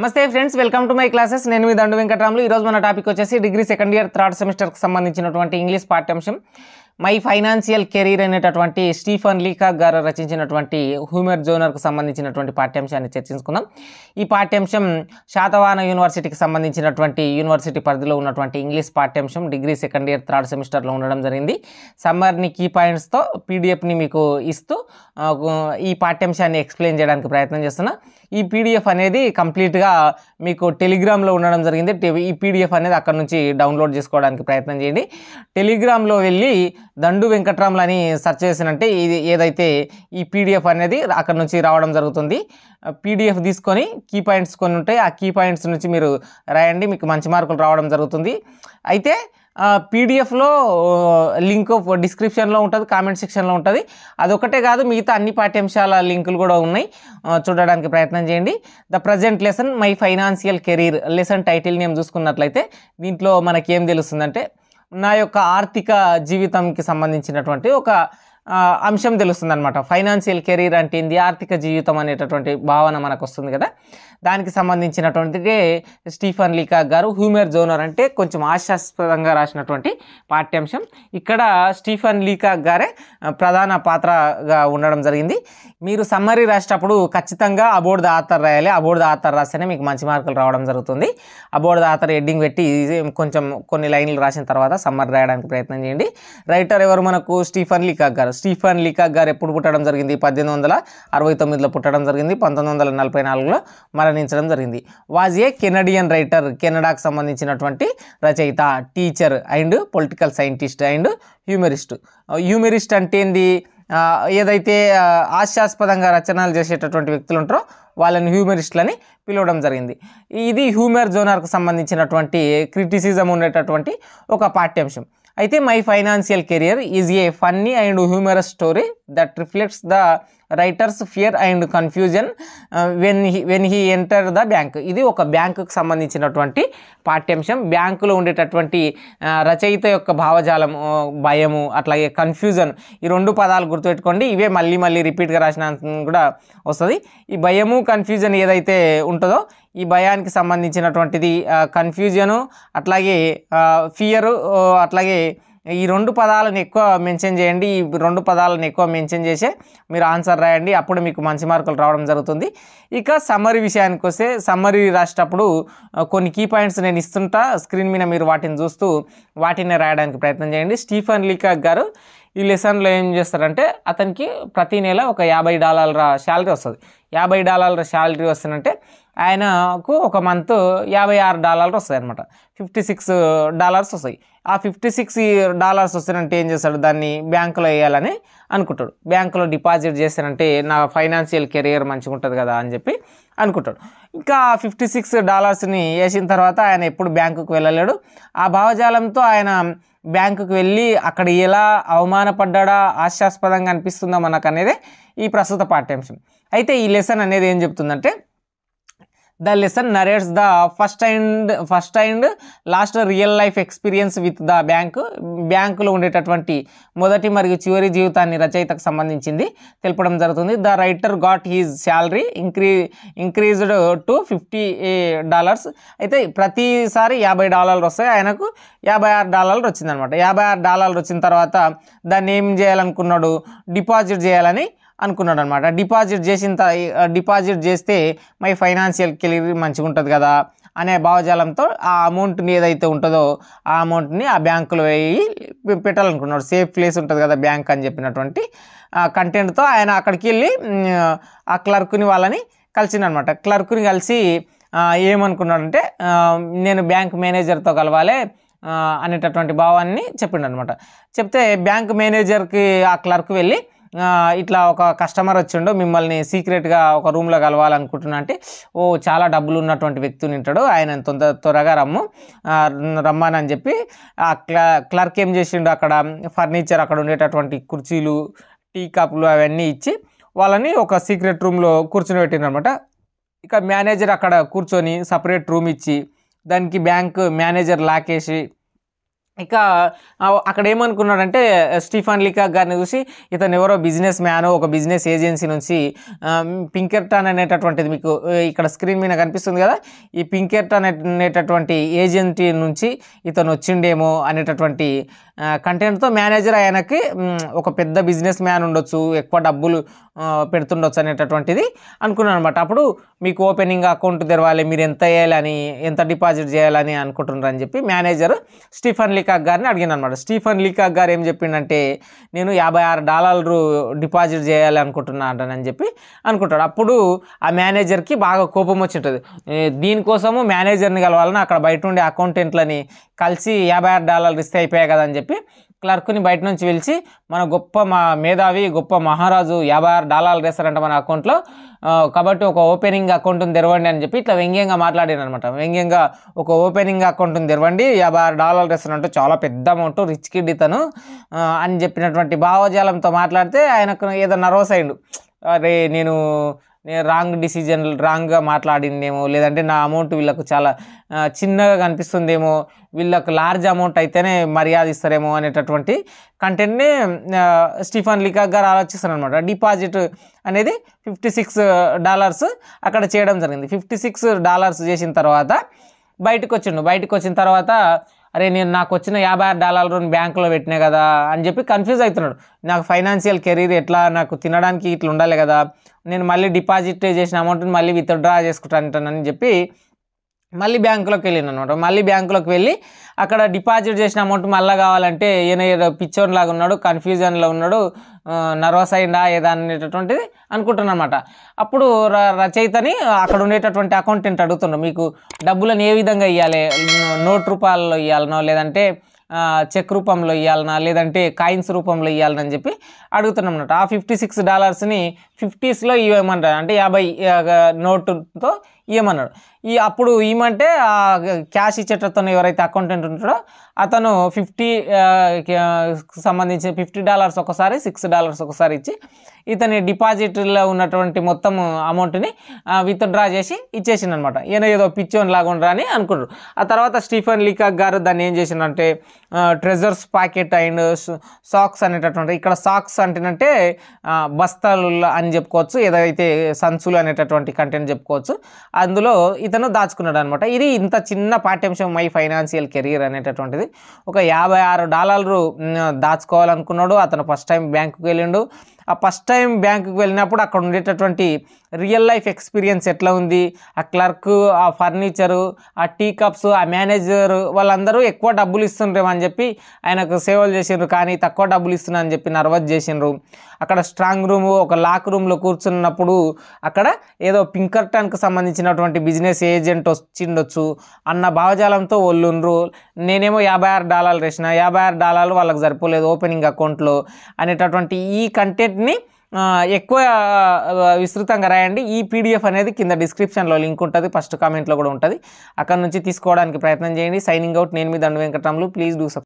నమస్తే friends, welcome to my classes. నేను మీ దండు వెంకటరాములు. ఈరోజు మన టాపిక్ వచ్చేసి డిగ్రీ సెకండ్ ఇయర్ థర్డ్ సెమిస్టర్కి సంబంధించినటువంటి ఇంగ్లీష్ పాఠ్యాంశం మై ఫైనాన్షియల్ కెరీర్ అనేటటువంటి స్టీఫన్ లీకాక్ గారు రచించినటువంటి హ్యూమర్ జోనర్కు సంబంధించినటువంటి పాఠ్యాంశాన్ని చర్చించుకుందాం. ఈ పాఠ్యాంశం శాతవాహన యూనివర్సిటీకి సంబంధించినటువంటి యూనివర్సిటీ పరిధిలో ఉన్నటువంటి ఇంగ్లీష్ పాఠ్యాంశం డిగ్రీ సెకండ్ ఇయర్ థర్డ్ సెమిస్టర్లో ఉండడం జరిగింది. సమ్మర్ని కీ పాయింట్స్తో పీడిఎఫ్ని మీకు ఇస్తూ ఈ పాఠ్యాంశాన్ని ఎక్స్ప్లెయిన్ చేయడానికి ప్రయత్నం చేస్తున్నా. ఈ పీడిఎఫ్ అనేది కంప్లీట్గా మీకు టెలిగ్రామ్లో ఉండడం జరిగింది. ఈ పీడిఎఫ్ అనేది అక్కడ నుంచి డౌన్లోడ్ చేసుకోవడానికి ప్రయత్నం చేయండి. టెలిగ్రామ్లో వెళ్ళి దండు వెంకటరాములు అని సెర్చ్ చేసినంటే ఇది ఏదైతే ఈ పీడిఎఫ్ అనేది అక్కడ నుంచి రావడం జరుగుతుంది. పీడిఎఫ్ తీసుకొని కీ పాయింట్స్ కొన్ని ఉంటాయి, ఆ కీ పాయింట్స్ నుంచి మీరు రాయండి, మీకు మంచి మార్కులు రావడం జరుగుతుంది. అయితే పీడిఎఫ్లో లింక్ డిస్క్రిప్షన్లో ఉంటుంది, కామెంట్ సెక్షన్లో ఉంటుంది. అదొకటే కాదు, మిగతా అన్ని పాఠ్యాంశాల లింకులు కూడా ఉన్నాయి, చూడడానికి ప్రయత్నం చేయండి. The present lesson my financial career lesson title name చూసుకున్నట్లయితే దీంట్లో మనకేం తెలుస్తుందంటే నా యొక్క ఆర్థిక జీవితంకి సంబంధించినటువంటి ఒక అంశం తెలుస్తుంది అనమాట. ఫైనాన్షియల్ కెరీర్ అంటే ఏంది, ఆర్థిక జీవితం అనేటటువంటి భావన మనకు వస్తుంది కదా. దానికి సంబంధించినటువంటిదే స్టీఫన్ లీకాక్ గారు హ్యూమర్ జోనర్ అంటే కొంచెం హాస్యాస్పదంగా రాసినటువంటి పాఠ్యాంశం. ఇక్కడ స్టీఫన్ లీకాక్ గారే ప్రధాన పాత్రగా ఉండడం జరిగింది. మీరు సమ్మరీ రాసేటప్పుడు ఖచ్చితంగా అబౌట్ ద ఆథర్ రాయాలి. అబౌట్ ద ఆథర్ రాస్తేనే మీకు మంచి మార్కులు రావడం జరుగుతుంది. అబౌట్ ద ఆథర్ హెడ్డింగ్ పెట్టి కొంచెం కొన్ని లైన్లు రాసిన తర్వాత సమ్మరీ రాయడానికి ప్రయత్నం చేయండి. రైటర్ ఎవరు మనకు, స్టీఫన్ లీకాక్ గారు. స్టీఫన్ లీకాక్ గారు ఎప్పుడు పుట్టడం జరిగింది? 1869లో పుట్టడం జరిగింది. 1944లో మరణించడం జరిగింది. వాజ్ ఏ కెనడియన్ రైటర్, కెనడాకు సంబంధించినటువంటి రచయిత, teacher and political scientist and humourist. Humourist అంటే ఏంది, ఏదైతే హాస్యాస్పదంగా రచనలు చేసేటటువంటి వ్యక్తులు ఉంటారో వాళ్ళని హ్యూమరిస్టులని పిలవడం జరిగింది. ఇది హ్యూమర్ జోనర్కు సంబంధించినటువంటి క్రిటిసిజం ఉండేటటువంటి ఒక పాఠ్యాంశం. అయితే my financial career is a funny and humorous story that reflects the writers fear and confusion when he enter the bank. ఇది ఒక బ్యాంకుకు సంబంధించినటువంటి పాఠ్యాంశం. బ్యాంకులో ఉండేటటువంటి రచయిత యొక్క భావజాలం, భయము, అట్లాగే కన్ఫ్యూజన్, ఈ రెండు పదాలు గుర్తుపెట్టుకోండి. ఇవే మళ్ళీ మళ్ళీ రిపీట్గా రాసిన కూడా వస్తుంది. ఈ భయము కన్ఫ్యూజన్ ఏదైతే ఉంటుందో ఈ భయానికి సంబంధించినటువంటిది కన్ఫ్యూజను, అట్లాగే ఫియరు, అట్లాగే ఈ రెండు పదాలను ఎక్కువ మెన్షన్ చేయండి. ఈ రెండు పదాలను ఎక్కువ మెన్షన్ చేసే మీరు ఆన్సర్ రాయండి, అప్పుడు మీకు మంచి మార్కులు రావడం జరుగుతుంది. ఇక సమ్మరీ విషయానికి వస్తే, సమ్మరీ రాసేటప్పుడు కొన్ని కీ పాయింట్స్ నేను ఇస్తుంటా, స్క్రీన్ మీద మీరు వాటిని చూస్తూ వాటిని రాయడానికి ప్రయత్నం చేయండి. స్టీఫన్ లీకాక్ గారు ఈ లెసన్లో ఏం చేస్తారంటే, అతనికి ప్రతి నెల ఒక $50 శాలరీ వస్తుంది. $50 శాలరీ వస్తుందంటే ఆయనకు ఒక మంత్ $56 వస్తాయి అనమాట. $56 వస్తాయి. ఆ $56 వస్తానంటే ఏం చేస్తాడు, దాన్ని బ్యాంకులో వేయాలని అనుకుంటాడు. బ్యాంకులో డిపాజిట్ చేస్తానంటే నా ఫైనాన్షియల్ కెరియర్ మంచిగా ఉంటుంది కదా అని చెప్పి అనుకుంటాడు. ఇంకా $56ని వేసిన తర్వాత ఆయన ఎప్పుడు బ్యాంకుకు వెళ్ళలేడు. ఆ భావజాలంతో ఆయన బ్యాంకుకు వెళ్ళి అక్కడ ఎలా అవమానపడ్డా, హాస్యాస్పదంగా అనిపిస్తుందో మనకు అనేది ఈ ప్రస్తుత పాఠ్యాంశం. అయితే ఈ లెసన్ అనేది ఏం చెప్తుందంటే, the lesson narrates the first and last real life experience with the బ్యాంకులో ఉండేటటువంటి మొదటి మరియు చివరి జీవితాన్ని రచయితకు సంబంధించింది తెలుపడం జరుగుతుంది. The writer got his salary increased to $50. అయితే ప్రతిసారి $50 వస్తాయి, ఆయనకు $56 వచ్చిందనమాట. $56 వచ్చిన తర్వాత దాన్ని ఏం చేయాలనుకున్నాడు, డిపాజిట్ చేయాలని అనుకున్నాడు అనమాట. డిపాజిట్ చేస్తే మై ఫైనాన్షియల్ కెరీర్ మంచిగా ఉంటుంది కదా అనే భావజాలంతో ఆ అమౌంట్ని ఏదైతే ఉంటుందో ఆ అమౌంట్ని ఆ బ్యాంకులో వేయి పెట్టాలనుకున్నాడు. సేఫ్ ప్లేస్ ఉంటుంది కదా బ్యాంక్ అని చెప్పినటువంటి కంటెంట్తో ఆయన అక్కడికి వెళ్ళి ఆ క్లర్క్ని వాళ్ళని కలిసిందనమాట. క్లర్క్ని కలిసి ఏమనుకున్నాడంటే, నేను బ్యాంక్ మేనేజర్తో కలవాలి అనేటటువంటి భావాన్ని చెప్పిండు అనమాట. చెప్తే బ్యాంక్ మేనేజర్కి ఆ క్లర్క్ వెళ్ళి, ఇట్లా ఒక కస్టమర్ వచ్చిండు, మిమ్మల్ని సీక్రెట్గా ఒక రూమ్లో కలవాలనుకుంటున్నా అంటే, ఓ చాలా డబ్బులు ఉన్నటువంటి వ్యక్తిని ఉంటాడు, ఆయన త్వరగా రమ్మని అని చెప్పి ఆ క్లర్క్ ఏం చేసిండు, అక్కడ ఫర్నిచర్, అక్కడ ఉండేటటువంటి కుర్చీలు, టీ కప్పులు అవన్నీ ఇచ్చి వాళ్ళని ఒక సీక్రెట్ రూమ్లో కూర్చొని పెట్టిండు అనమాట. ఇక మేనేజర్ అక్కడ కూర్చొని సపరేట్ రూమ్ ఇచ్చి దానికి బ్యాంక్ మేనేజర్ లాకేసి ఇక అక్కడ ఏమనుకున్నాడంటే స్టీఫన్ లీకాక్ గారిని చూసి ఇతను ఎవరో బిజినెస్ మ్యాన్, ఒక బిజినెస్ ఏజెన్సీ నుంచి పింకెర్టన్ అనేటటువంటిది మీకు ఇక్కడ స్క్రీన్ మీద కనిపిస్తుంది కదా, ఈ పింకెర్టన్ అనేటటువంటి ఏజెన్సీ నుంచి ఇతను వచ్చిండేమో అనేటటువంటి కంటెంట్తో మేనేజర్ ఆయనకి ఒక పెద్ద బిజినెస్ మ్యాన్ ఉండొచ్చు, ఎక్కువ డబ్బులు పెడుతుండొచ్చు అనేటటువంటిది అనుకున్నాను అనమాట. అప్పుడు మీకు ఓపెనింగ్ అకౌంట్ తెరవాలి, మీరు ఎంత వేయాలని, ఎంత డిపాజిట్ చేయాలని అనుకుంటున్నారు అని చెప్పి మేనేజర్ స్టీఫన్ లీకాక్ గారిని అడిగిన అనమాట. స్టీఫన్ లీకాక్ గారు ఏం చెప్పిండంటే నేను $56 డిపాజిట్ చేయాలి అనుకుంటున్నాను చెప్పి అనుకుంటాడు. అప్పుడు ఆ మేనేజర్కి బాగా కోపం వచ్చి ఉంటుంది. దీనికోసము మేనేజర్ని కలవాలని అక్కడ బయట ఉండే అకౌంటెంట్లని కలిసి $56 ఇస్తే అయిపోయాయి కదా అని చెప్పి క్లర్క్ని బయట నుంచి పిలిచి మన మేధావి గొప్ప మహారాజు $56 వేస్తారంట మన అకౌంట్లో, కాబట్టి ఒక ఓపెనింగ్ అకౌంట్ని తెరవండి అని చెప్పి ఇట్లా వ్యంగ్యంగా మాట్లాడాను అనమాట. వ్యంగ్యంగా ఒక ఓపెనింగ్ అకౌంట్ని తెరవండి, $56 వేస్తారంటే చాలా పెద్ద అమౌంట్, రిచ్ కిడ్ ఇతను అని చెప్పినటువంటి భావజాలంతో మాట్లాడితే ఆయనకు ఏదో నర్వస్ అయిండు. అరే నేను రాంగ్గా మాట్లాడిందేమో, లేదంటే నా అమౌంట్ వీళ్ళకు చాలా చిన్నగా కనిపిస్తుందేమో, వీళ్ళకు లార్జ్ అమౌంట్ అయితేనే మర్యాద ఇస్తారేమో అనేటటువంటి కంటెంట్ని స్టీఫన్ లీకాక్ గారు ఆలోచిస్తారు అనమాట. డిపాజిట్ అనేది $56 అక్కడ చేయడం జరిగింది. $56 చేసిన తర్వాత బయటకు వచ్చిన తర్వాత అరే నాకు వచ్చిన $56 బ్యాంకులో పెట్టినా కదా అని చెప్పి కన్ఫ్యూజ్ అవుతున్నాడు. నాకు ఫైనాన్షియల్ కెరీర్ ఎట్లా, నాకు తినడానికి ఇట్లా ఉండాలి కదా, నేను మళ్ళీ డిపాజిట్ చేసిన అమౌంట్ని మళ్ళీ విత్డ్రా చేసుకుంటానని చెప్పి మళ్ళీ బ్యాంకులోకి వెళ్ళాను అనమాట. మళ్ళీ బ్యాంకులోకి వెళ్ళి అక్కడ డిపాజిట్ చేసిన అమౌంట్ మళ్ళీ కావాలంటే ఈయన పిచ్చోన్ లాగా ఉన్నాడు, కన్ఫ్యూజన్లో ఉన్నాడు, నర్వస్ అయిందా ఏదా అనేటటువంటిది అనుకుంటున్నాను అనమాట. అప్పుడు రచయితని అక్కడ ఉండేటటువంటి అకౌంటెంట్ అడుగుతున్నాడు, మీకు డబ్బులను ఏ విధంగా ఇవ్వాలి, నోట్ రూపాయల్లో ఇవ్వాలనో, లేదంటే చెక్ రూపంలో ఇవ్వాలనా, లేదంటే కాయిన్స్ రూపంలో ఇవ్వాలని చెప్పి అడుగుతున్నాం అన్నమాట. ఆ $56ని 50sలో ఇవ్వమన్నాడు, అంటే 50 నోటుతో ఇవ్వమన్నాడు. అప్పుడు ఇవ్వమంటే ఆ క్యాష్ ఇచ్చేటతను ఎవరైతే అకౌంటెంట్ ఉంటాడో అతను 50కి సంబంధించి $50 ఒకసారి, $6 ఒకసారి ఇచ్చి ఇతని డిపాజిట్లో ఉన్నటువంటి మొత్తం అమౌంట్ని విత్డ్రా చేసి ఇచ్చేసిండు అనమాట. ఈయన ఏదో పిచ్చోన్ లాగా ఉండరా అని అనుకున్నారు. ఆ తర్వాత స్టీఫన్ లీకాక్ గారు దాన్ని ఏం చేసిండంటే ట్రెజర్స్ పాకెట్ అండ్ సాక్స్ అనేటటువంటి, ఇక్కడ సాక్స్ అంటేనంటే బస్తాలు అని చెప్పుకోవచ్చు, ఏదైతే సంచులు అనేటటువంటి కంటెంట్ చెప్పుకోవచ్చు, అందులో ఇతను దాచుకున్నాడు అనమాట. ఇది ఇంత చిన్న పాఠ్యాంశం మై ఫైనాన్షియల్ కెరీర్ అనేటటువంటిది. ఒక $56 దాచుకోవాలనుకున్నాడు. అతను ఫస్ట్ టైం బ్యాంకుకి వెళ్ళిండు. ఆ ఫస్ట్ టైం బ్యాంకుకి వెళ్ళినప్పుడు అక్కడ ఉండేటటువంటి రియల్ లైఫ్ ఎక్స్పీరియన్స్ ఎట్లా ఉంది, ఆ క్లర్క్, ఆ ఫర్నిచరు, ఆ టీ కప్స్, ఆ మేనేజర్ వాళ్ళందరూ ఎక్కువ డబ్బులు ఇస్తుండ్రేమో అని చెప్పి ఆయనకు సేవలు చేసిండ్రు, కానీ తక్కువ డబ్బులు ఇస్తున్నా అని చెప్పి నర్వస్ చేసిండ్రు. అక్కడ స్ట్రాంగ్ రూమ్, ఒక లాక్ రూమ్లో కూర్చున్నప్పుడు అక్కడ ఏదో పింకర్టన్కి సంబంధించినటువంటి బిజినెస్ ఏజెంట్ వచ్చిండొచ్చు అన్న భావజాలంతో వాళ్ళుండ్రు. నేనేమో $56 వేసిన, $56 వాళ్ళకి సరిపోలేదు ఓపెనింగ్ అకౌంట్లో అనేటటువంటి ఈ కంటెంట్ని ఎక్కువ విస్తృతంగా రాయండి. ఈ పీడిఎఫ్ అనేది కింద డిస్క్రిప్షన్లో లింక్ ఉంటుంది, ఫస్ట్ కామెంట్లో కూడా ఉంటుంది, అక్కడ నుంచి తీసుకోవడానికి ప్రయత్నం చేయండి. సైనింగ్ అవుట్, నేను మీ దండు వెంకటరాములు. Please do subscribe.